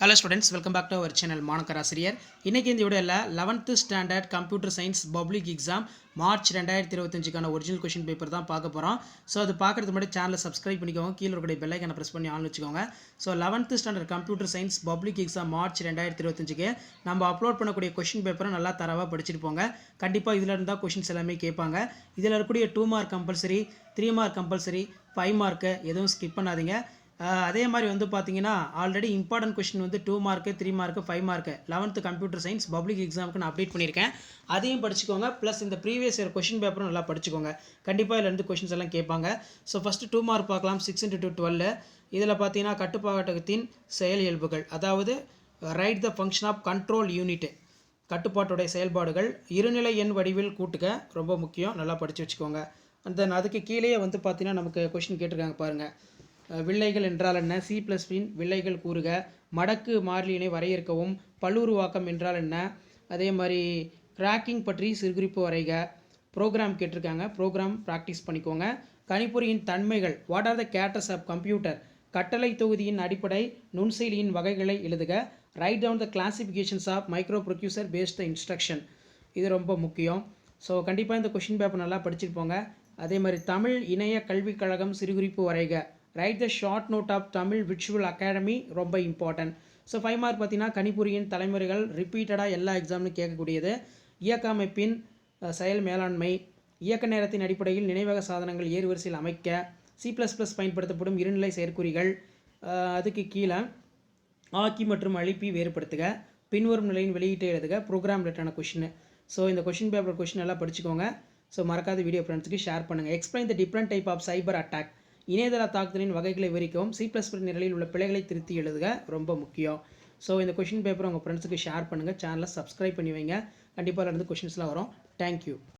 Hello students, welcome back to our channel மாணக்கர் ஆசிரியர். இன்னைக்கு இந்த வீடியோல 11th standard computer science public exam March 2025க்கான ஒரிஜினல் क्वेश्चन பேப்பர் தான் பார்க்க போறோம். சோ அது பார்க்கிறதுக்கு முன்னாடி சேனலை சப்ஸ்கிரைப் பண்ணிக்கோங்க. கீழ இருக்கிற பெல் ஐகானை பிரஸ் பண்ணி ஆன் வச்சுக்கோங்க. So 11th standard computer science public exam March 2025க்கு நம்ம அப்லோட் பண்ணக்கூடிய क्वेश्चन பேப்பரை நல்லா தரவா படிச்சிட்டு போங்க. கண்டிப்பா இதுல இருந்தா क्वेश्चंस எல்லாமே கேட்பாங்க. இதுல இருக்கக்கூடிய 2 mark compulsory, 3 mark compulsory, 5 mark எதுவும் ஸ்கிப் பண்ணாதீங்க. அதே மாதிரி வந்து பார்த்தீங்கன்னா ஆல்ரெடி இம்பார்ட்டன்ட் கொஸ்டின் வந்து 2 mark 3 mark 5 mark 11th computer science public எக்ஸாமுக்கு நான் அப்டேட் பண்ணியிருக்கேன். அதையும் படிச்சுக்கோங்க. ப்ளஸ் இந்த ப்ரீவியஸ் இயர் கொஸ்டின் பேப்பரும் நல்லா படிச்சுக்கோங்க. கண்டிப்பாக இதில் இருந்து கொஸ்டின்ஸ் எல்லாம் கேட்பாங்க. ஸோ ஃபஸ்ட்டு 2 மார்க் பார்க்கலாம். 6x12 இதில் பார்த்தீங்கன்னா கட்டுப்பாட்டகத்தின் செயல் இயல்புகள், அதாவது write the function of control unit, கட்டுப்பாட்டுடைய செயல்பாடுகள், இருநிலை எண் வடிவில் கூட்டுக, ரொம்ப முக்கியம், நல்லா படித்து வச்சுக்கோங்க. அந்த அதுக்கு கீழே வந்து பார்த்தீங்கன்னா நமக்கு கொஸ்டின் கேட்டிருக்காங்க பாருங்கள். வில்லைகள் என்றால் என்ன, C++இன் வில்லைகள் கூறுக, மடக்கு மாறிலியினை வரையறுக்கவும், பல்லுருவாக்கம் என்றால் என்ன, அதே மாதிரி கிராக்கிங் பற்றி சிறுகுறிப்பு வரைக, ப்ரோக்ராம் கேட்டிருக்காங்க, ப்ரோக்ராம் ப்ராக்டிஸ் பண்ணிக்கோங்க. கணிப்பொறியின் தன்மைகள், what are the characters of computer, கட்டளை தொகுதியின் அடிப்படை நுண்செயலியின் வகைகளை எழுதுக, write down the classifications of micro processor based instruction, இது ரொம்ப முக்கியம். ஸோ கண்டிப்பாக இந்த கொஷின் பேப்பர் நல்லா படிச்சுட்டு போங்க. அதே மாதிரி தமிழ் இணைய கல்விக் கழகம் சிறுகுறிப்பு வரைக, write the short note of Tamil virtual academy, ரொம்ப இம்பார்ட்டன்ட். ஸோ 5 மார்க் பார்த்தீங்கன்னா கணிப்பொறியின் தலைமுறைகள் ரிப்பீட்டடாக எல்லா எக்ஸாம்னு கேட்கக்கூடியது. இயக்க அமைப்பின் செயல் மேலாண்மை, இயக்க நேரத்தின் அடிப்படையில் நினைவக சாதனங்கள் ஏறுவரிசையில் அமைக்க, C++ பயன்படுத்தப்படும் இருநிலை செயற்குறிகள், அதுக்கு கீழே ஆக்கி மற்றும் அழிப்பி வேறுபடுத்துக, பின்வரும் நிலையின் வெளியீட்டை எழுதுக, ப்ரோக்ராம் ரிலேட்டான கொஷின். ஸோ இந்த கொஷின் பேப்பர் கொஷின் எல்லாம் படிச்சுக்கோங்க. ஸோ மறக்காத வீடியோ ஃப்ரெண்ட்ஸுக்கு ஷேர் பண்ணுங்கள். Explain the different type of cyber attack, இணையதள தாக்குதலின் வகைகளை விவரிக்கவும், C++ நிலையில் உள்ள பிழைகளை திருத்தி எழுதுக, ரொம்ப முக்கியம். ஸோ இந்த கொஷின் பேப்பர் உங்கள் ஃப்ரெண்ட்ஸுக்கு ஷேர் பண்ணுங்கள். சேனலை சப்ஸ்கிரைப் பண்ணி வைங்க. கண்டிப்பாக இருந்து கொஷின்ஸ்லாம் வரும். தேங்க்யூ.